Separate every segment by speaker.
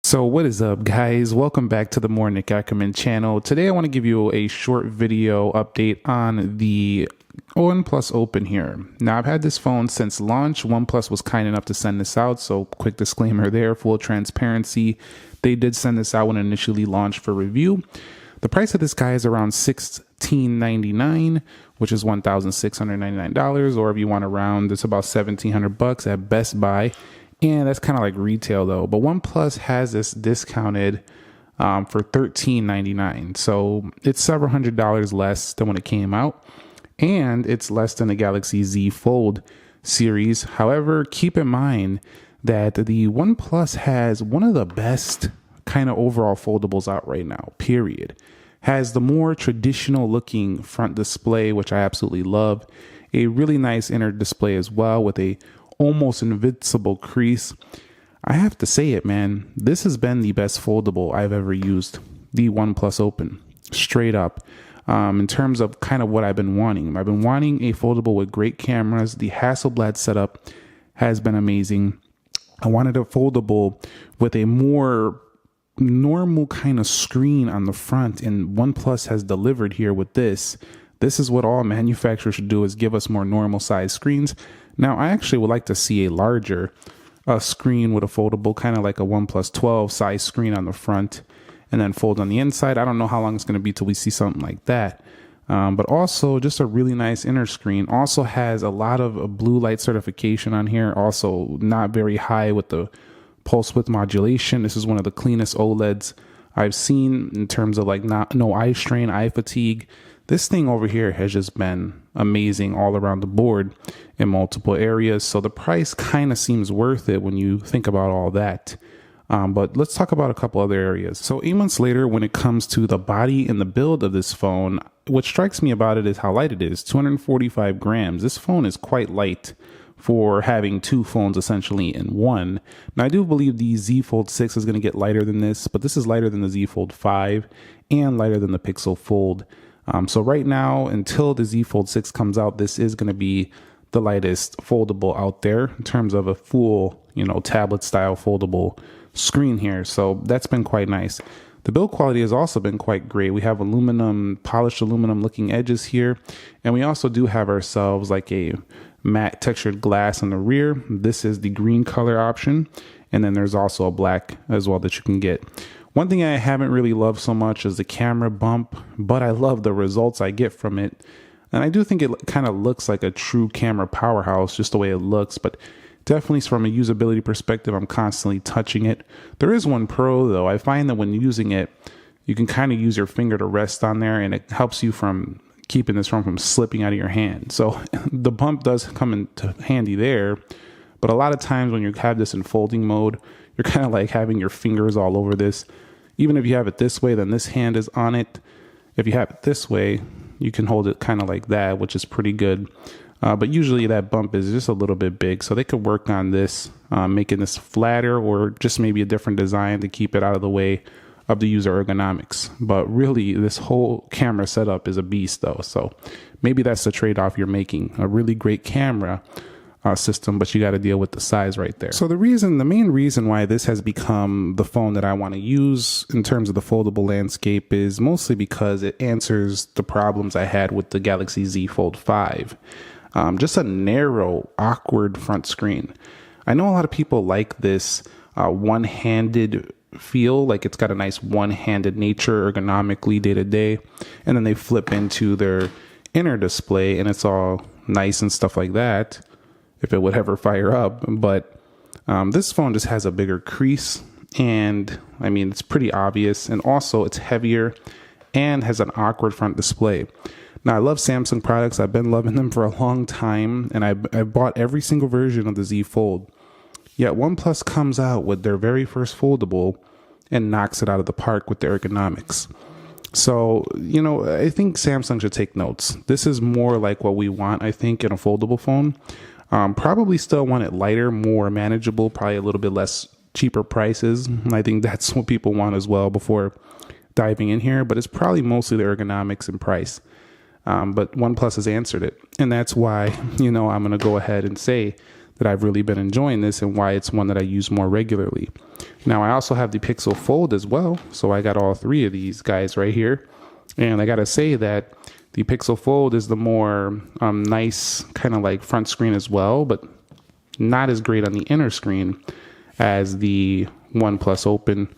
Speaker 1: So what is up, guys? Welcome back to the More Nick Ackerman channel. Today I want to give you a short video update on the OnePlus Open here. Now, I've had this phone since launch. OnePlus was kind enough to send this out, so quick disclaimer there, full transparency. They did send this out when it initially launched for review. The price of this guy is around $1699, which is $1,699, or if you want to round, it's about $1,700 at Best Buy. And that's kind of like retail though. But OnePlus has this discounted for $13.99. So it's several $100s less than when it came out. And it's less than the Galaxy Z Fold series. However, keep in mind that the OnePlus has one of the best kind of overall foldables out right now, period. Has the more traditional looking front display, which I absolutely love. A really nice inner display as well with a almost invincible crease. I have to say it, man. This has been the best foldable I've ever used. The OnePlus Open, straight up. In terms of kind of what I've been wanting. I've been wanting a foldable with great cameras. The Hasselblad setup has been amazing. I wanted a foldable with a more normal kind of screen on the front, and OnePlus has delivered here with this. This is what all manufacturers should do, is give us more normal size screens. Now, I actually would like to see a larger screen with a foldable, kind of like a OnePlus 12 size screen on the front and then fold on the inside. I don't know how long it's going to be till we see something like that. But also just a really nice inner screen. Also has a lot of blue light certification on here. Also not very high with the pulse width modulation. This is one of the cleanest OLEDs I've seen in terms of like no eye strain, eye fatigue. This thing over here has just been amazing all around the board in multiple areas. So the price kind of seems worth it when you think about all that. But let's talk about a couple other areas. So 8 months later, when it comes to the body and the build of this phone, what strikes me about it is how light it is, 245 grams. This phone is quite light for having two phones essentially in one. Now, I do believe the Z Fold 6 is going to get lighter than this, but this is lighter than the Z Fold 5 and lighter than the Pixel Fold. So right now, until the Z Fold 6 comes out, this is going to be the lightest foldable out there in terms of a full, tablet style foldable screen here. So that's been quite nice. The build quality has also been quite great. We have polished aluminum looking edges here. And we also do have ourselves like a matte textured glass on the rear. This is the green color option. And then there's also a black as well that you can get. One thing I haven't really loved so much is the camera bump, but I love the results I get from it. And I do think it kind of looks like a true camera powerhouse, just the way it looks, but definitely from a usability perspective, I'm constantly touching it. There is one pro though. I find that when using it, you can kind of use your finger to rest on there, and it helps you from keeping this from slipping out of your hand. So the bump does come into handy there, but a lot of times when you have this in folding mode, you're kind of like having your fingers all over this. Even if you have it this way, then this hand is on it. If you have it this way, you can hold it kind of like that, which is pretty good. But usually that bump is just a little bit big. So they could work on this, making this flatter, or just maybe a different design to keep it out of the way of the user ergonomics. But really, this whole camera setup is a beast though. So maybe that's the trade-off you're making. A really great camera system, but you got to deal with the size right there. So the main reason why this has become the phone that I want to use in terms of the foldable landscape is mostly because it answers the problems I had with the Galaxy Z Fold 5. Just a narrow, awkward front screen. I know a lot of people like this one-handed feel, like it's got a nice one-handed nature ergonomically day to day, and then they flip into their inner display and it's all nice and stuff like that, if it would ever fire up. But this phone just has a bigger crease, and I mean, it's pretty obvious, and also it's heavier and has an awkward front display. Now, I love Samsung products. I've been loving them for a long time, and I bought every single version of the Z Fold. Yet OnePlus comes out with their very first foldable and knocks it out of the park with the ergonomics. So, I think Samsung should take notes. This is more like what we want, I think, in a foldable phone. Probably still want it lighter, more manageable, probably a little bit less cheaper prices. I think that's what people want as well before diving in here, but it's probably mostly the ergonomics and price. But OnePlus has answered it. And that's why, I'm going to go ahead and say that I've really been enjoying this and why it's one that I use more regularly. Now, I also have the Pixel Fold as well, so I got all three of these guys right here. And I gotta say that the Pixel Fold is the more nice kind of like front screen as well, but not as great on the inner screen as the OnePlus Open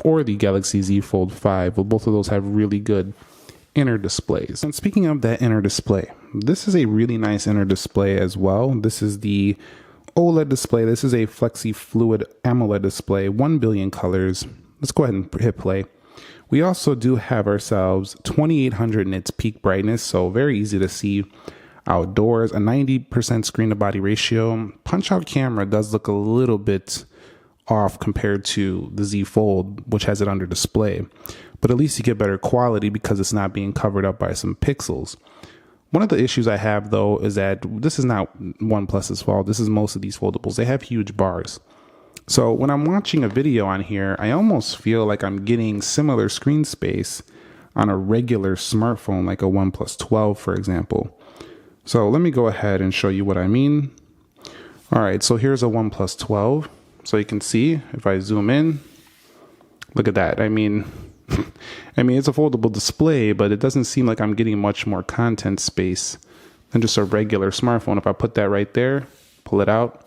Speaker 1: or the Galaxy Z Fold 5. Well, both of those have really good inner displays. And speaking of that inner display, this is a really nice inner display as well. This is the OLED display. This is a Flexi Fluid AMOLED display, 1 billion colors. Let's go ahead and hit play. We also do have ourselves 2800 nits peak brightness, so very easy to see outdoors, a 90% screen to body ratio. Punch out camera does look a little bit off compared to the Z Fold, which has it under display, but at least you get better quality because it's not being covered up by some pixels. One of the issues I have though is that this is not OnePlus's fault. This is most of these foldables. They have huge bars. So when I'm watching a video on here, I almost feel like I'm getting similar screen space on a regular smartphone like a OnePlus 12, for example. So let me go ahead and show you what I mean. All right, so here's a OnePlus 12. So you can see if I zoom in, look at that. I mean, it's a foldable display, but it doesn't seem like I'm getting much more content space than just a regular smartphone. If I put that right there, pull it out,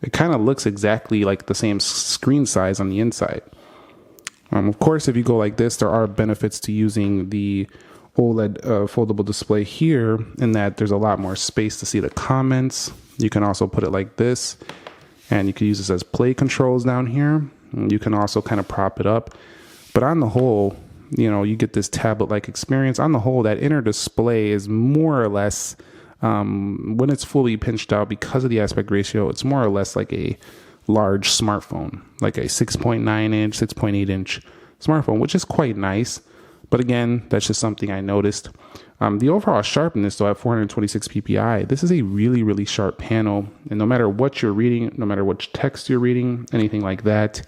Speaker 1: it kind of looks exactly like the same screen size on the inside. Of course, if you go like this, there are benefits to using the OLED foldable display here in that there's a lot more space to see the comments. You can also put it like this, and you can use this as play controls down here. And you can also kind of prop it up. But on the whole, you get this tablet-like experience. On the whole, that inner display is more or less, when it's fully pinched out because of the aspect ratio, it's more or less like a large smartphone, like a 6.9 inch, 6.8 inch smartphone, which is quite nice. But again, that's just something I noticed. The overall sharpness, though, at 426 ppi, this is a really, really sharp panel. And no matter what you're reading, no matter which text you're reading, anything like that,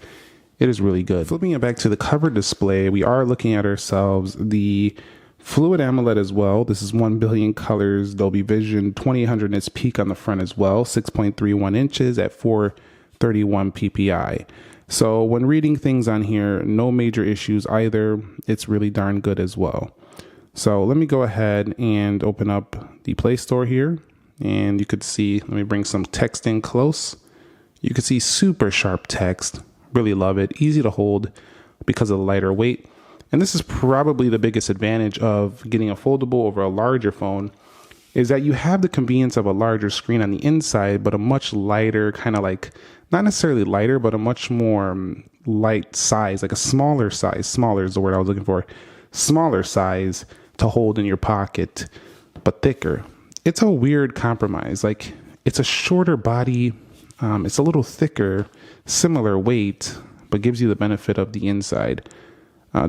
Speaker 1: it is really good. Flipping it back to the cover display, we are looking at ourselves the Fluid AMOLED as well. This is 1 billion colors, Dolby Vision, 2800 nits peak on the front as well, 6.31 inches at 431 ppi. So when reading things on here, no major issues either. It's really darn good as well. So let me go ahead and open up the Play Store here, and you could see, let me bring some text in close. You could see super sharp text. Really love it. Easy to hold because of the lighter weight. And this is probably the biggest advantage of getting a foldable over a larger phone, is that you have the convenience of a larger screen on the inside, but a much lighter, kind of like, not necessarily lighter, but a much more light size, like a smaller size. Smaller is the word I was looking for. Smaller size to hold in your pocket, but thicker. It's a weird compromise. Like, it's a shorter body, it's a little thicker, similar weight, but gives you the benefit of the inside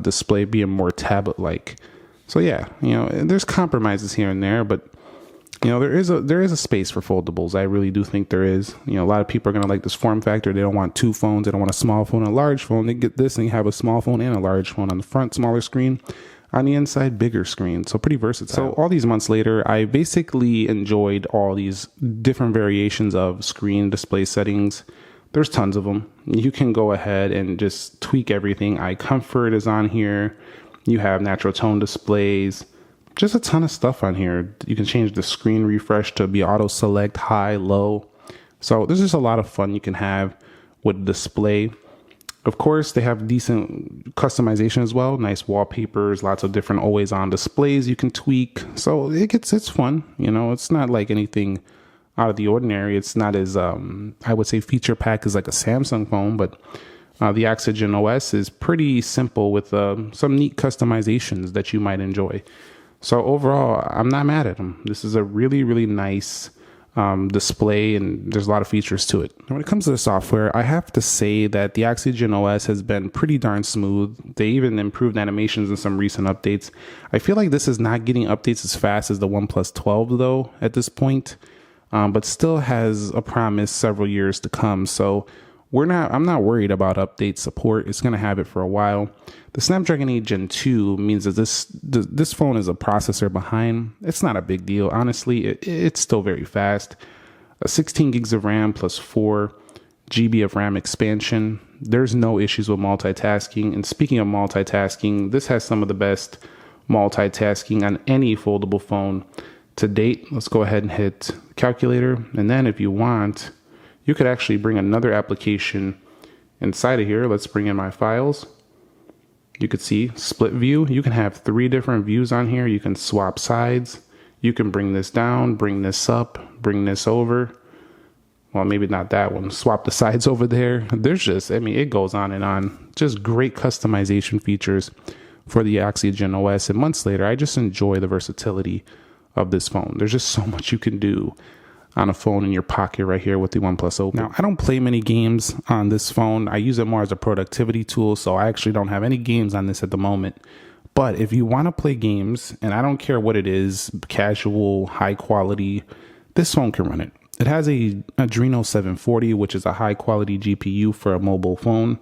Speaker 1: display being more tablet-like. So yeah, there's compromises here and there, but there is a space for foldables. I really do think there is. A lot of people are gonna like this form factor. They don't want two phones. They don't want a small phone and a large phone. They get this and you have a small phone and a large phone on the front, smaller screen. On the inside, bigger screen. So pretty versatile. So all these months later, I basically enjoyed all these different variations of screen display settings. There's tons of them. You can go ahead and just tweak everything. Eye comfort is on here. You have natural tone displays. Just a ton of stuff on here. You can change the screen refresh to be auto select high, low. So there's just a lot of fun you can have with the display. Of course, they have decent customization as well. Nice wallpapers, lots of different always on displays you can tweak. So it's fun. It's not like anything out of the ordinary. It's not as, I would say, feature packed as like a Samsung phone, but the Oxygen OS is pretty simple with some neat customizations that you might enjoy. So overall, I'm not mad at them. This is a really, really nice display, and there's a lot of features to it. And when it comes to the software, I have to say that the Oxygen OS has been pretty darn smooth. They even improved animations in some recent updates. I feel like this is not getting updates as fast as the OnePlus 12 though at this point, but still has a promise several years to come. So I'm not worried about update support. It's going to have it for a while. The Snapdragon 8 Gen 2 means that this phone is a processor behind. It's not a big deal. Honestly, it's still very fast. a 16 gigs of RAM plus 4 GB of RAM expansion. There's no issues with multitasking. And speaking of multitasking, this has some of the best multitasking on any foldable phone to date. Let's go ahead and hit calculator. And then if you want, you could actually bring another application inside of here. Let's bring in my files. You could see split view. You can have 3 different views on here. You can swap sides. You can bring this down, bring this up, bring this over. Well, maybe not that one. Swap the sides over there. There's just, I mean, it goes on and on. Just great customization features for the Oxygen OS. And months later, I just enjoy the versatility of this phone. There's just so much you can do on a phone in your pocket right here with the OnePlus Open. Now, I don't play many games on this phone. I use it more as a productivity tool, so I actually don't have any games on this at the moment. But if you want to play games, and I don't care what it is, casual, high quality, this phone can run it. It has a Adreno 740, which is a high quality GPU for a mobile phone.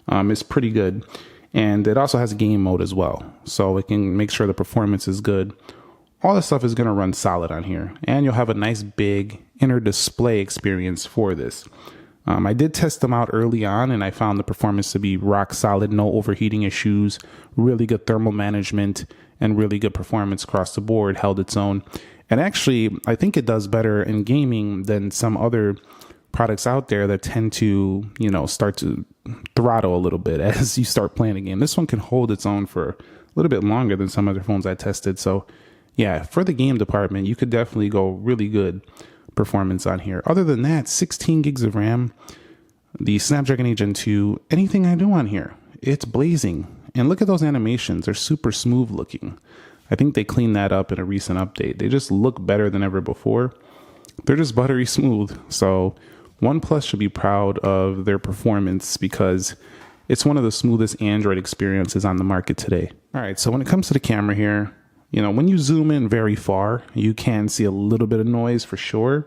Speaker 1: It's pretty good. And it also has game mode as well, so it can make sure the performance is good. All this stuff is going to run solid on here, and you'll have a nice big inner display experience for this. I did test them out early on, and I found the performance to be rock solid, no overheating issues, really good thermal management, and really good performance across the board, held its own. And actually, I think it does better in gaming than some other products out there that tend to, start to throttle a little bit as you start playing a game. This one can hold its own for a little bit longer than some other phones I tested. So yeah, for the game department, you could definitely go really good performance on here. Other than that, 16 gigs of RAM, the Snapdragon 8 Gen 2, anything I do on here, it's blazing. And look at those animations. They're super smooth looking. I think they cleaned that up in a recent update. They just look better than ever before. They're just buttery smooth. So OnePlus should be proud of their performance because it's one of the smoothest Android experiences on the market today. All right, so when it comes to the camera here, when you zoom in very far, you can see a little bit of noise for sure.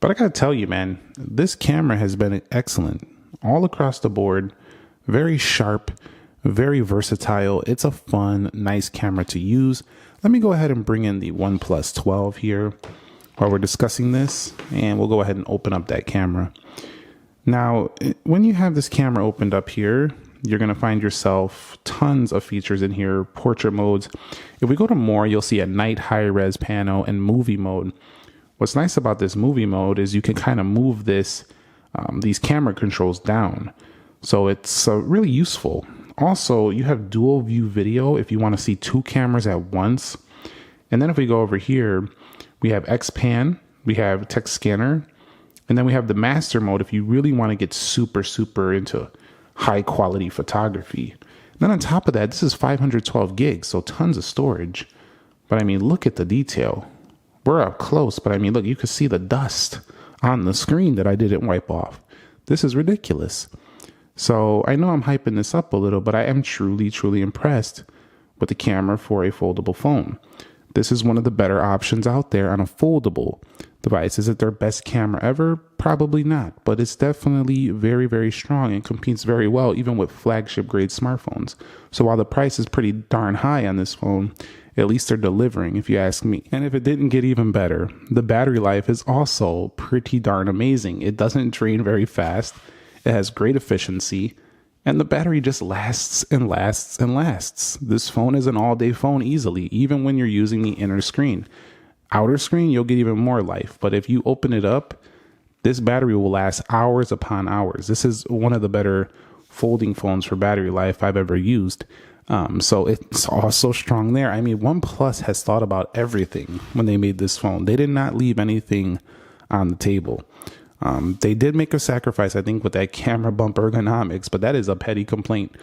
Speaker 1: But I gotta tell you, man, this camera has been excellent all across the board. Very sharp, very versatile. It's a fun, nice camera to use. Let me go ahead and bring in the OnePlus 12 here while we're discussing this, and we'll go ahead and open up that camera. Now, when you have this camera opened up here, you're going to find yourself tons of features in here, portrait modes. If we go to more, you'll see a night high-res panel and movie mode. What's nice about this movie mode is you can kind of move these camera controls down. So it's really useful. Also, you have dual view video if you want to see 2 cameras at once. And then if we go over here, we have X-Pan, we have text scanner, and then we have the master mode if you really want to get super into high quality photography. Then on top of that, this is 512 gigs, so tons of storage. But I mean, look at the detail. We're up close, but I mean, look, you can see the dust on the screen that I didn't wipe off. This is ridiculous. So I know I'm hyping this up a little, but I am truly impressed with the camera for a foldable phone. This is one of the better options out there on a foldable device. Is it their best camera ever? Probably not, but it's definitely very strong and competes very well even with flagship grade smartphones. So while the price is pretty darn high on this phone, at least they're delivering, if you ask me. And if it didn't get even better, the battery life is also pretty darn amazing. It doesn't drain very fast. It has great efficiency, and the battery just lasts and lasts and lasts. This phone is an all-day phone easily, even when you're using the inner screen. Outer screen, you'll get even more life, but if you open it up, this battery will last hours upon hours. This is one of the better folding phones for battery life I've ever used. So it's also strong there. I mean, OnePlus has thought about everything when they made this phone. They did not leave anything on the table. They did make a sacrifice, I think, with that camera bump ergonomics, but that is a petty complaint.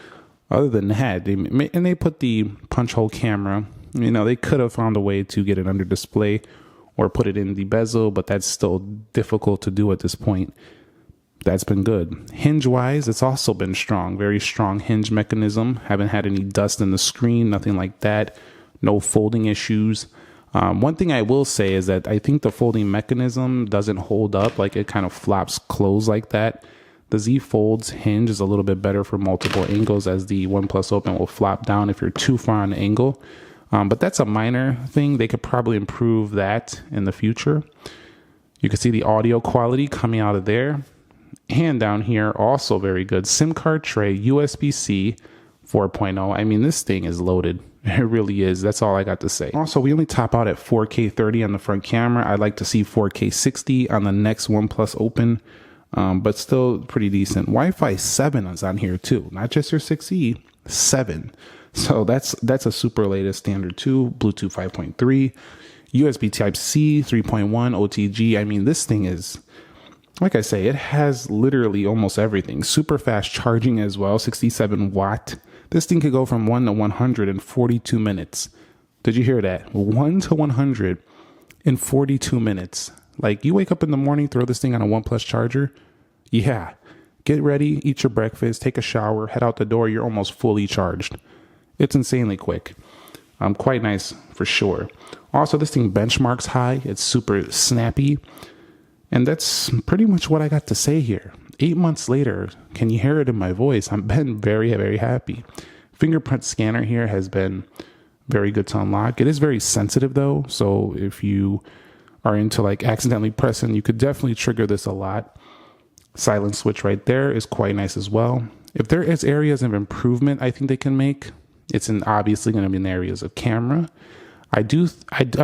Speaker 1: Other than that, they put the punch hole camera. They could have found a way to get it under display or put it in the bezel, but that's still difficult to do at this point. That's been good. Hinge-wise, it's also been strong. Very strong hinge mechanism. Haven't had any dust in the screen, nothing like that. No folding issues. One thing I will say is that I think the folding mechanism doesn't hold up, like it kind of flops closed like that. The Z Fold's hinge is a little bit better for multiple angles, as the OnePlus Open will flop down if you're too far on an angle. But that's a minor thing. They could probably improve that in the future. You can see the audio quality coming out of there. And down here, also very good. SIM card tray, USB-C 4.0. I mean, this thing is loaded. It really is. That's all I got to say. Also, we only top out at 4K 30 on the front camera. I'd like to see 4K 60 on the next OnePlus Open, but still pretty decent. Wi-Fi 7 is on here too, not just your 6E, 7. So that's a super latest standard too. Bluetooth 5.3, USB Type-C 3.1, OTG. I mean, this thing is, like I say, it has literally almost everything. Super fast charging as well, 67 watt. This thing could go from 1 to 100 in 42 minutes. Did you hear that? 1 to 100 in 42 minutes. Like, you wake up in the morning, throw this thing on a OnePlus charger. Yeah. Get ready, eat your breakfast, take a shower, head out the door. You're almost fully charged. It's insanely quick. Quite nice for sure. Also, this thing benchmarks high. It's super snappy. And that's pretty much what I got to say here. 8 months later, can you hear it in my voice? I've been very, very happy. Fingerprint scanner here has been very good to unlock. It is very sensitive though, so if you are into like accidentally pressing, you could definitely trigger this a lot. Silent switch right there is quite nice as well. If there is areas of improvement I think they can make, it's obviously going to be in the areas of camera. I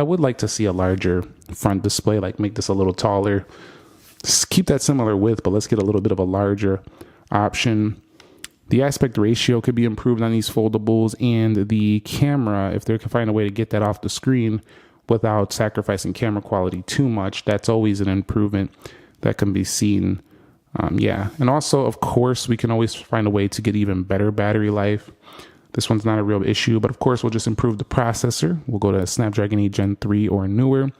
Speaker 1: would like to see a larger front display, like make this a little taller. Just keep that similar width, but let's get a little bit of a larger option. The aspect ratio could be improved on these foldables, and the camera, if they can find a way to get that off the screen without sacrificing camera quality too much, that's always an improvement that can be seen. Yeah, and also, of course, we can always find a way to get even better battery life. This one's not a real issue, but of course, we'll just improve the processor. We'll go to Snapdragon 8 Gen 3 or newer.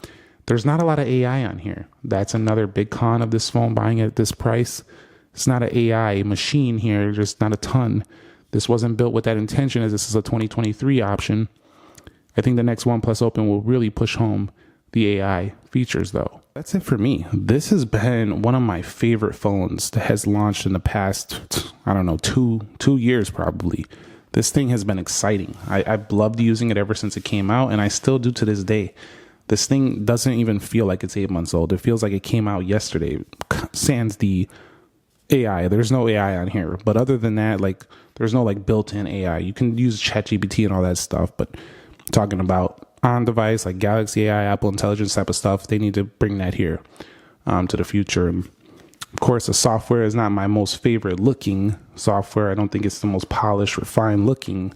Speaker 1: There's not a lot of AI on here. That's another big con of this phone, buying it at this price. It's not an AI machine here, just not a ton. This wasn't built with that intention, as this is a 2023 option. I think the next OnePlus Open will really push home the AI features though. That's it for me. This has been one of my favorite phones that has launched in the past, I don't know, two years probably. This thing has been exciting. I've loved using it ever since it came out, and I still do to this day. This thing doesn't even feel like it's 8 months old. It feels like it came out yesterday. Sans the AI. There's no AI on here. But other than that, like, there's no like built-in AI. You can use ChatGPT and all that stuff, but talking about on-device, like Galaxy AI, Apple Intelligence type of stuff, they need to bring that here to the future. And of course, the software is not my most favorite looking software. I don't think it's the most polished, refined looking.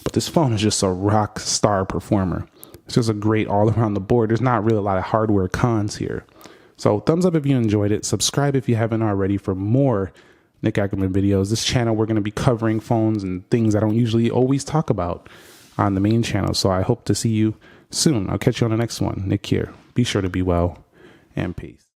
Speaker 1: But this phone is just a rock star performer. It's just a great all around the board. There's not really a lot of hardware cons here. So thumbs up if you enjoyed it. Subscribe if you haven't already for more Nick Ackerman videos. This channel, we're going to be covering phones and things I don't usually always talk about on the main channel. So I hope to see you soon. I'll catch you on the next one. Nick here. Be sure to be well, and peace.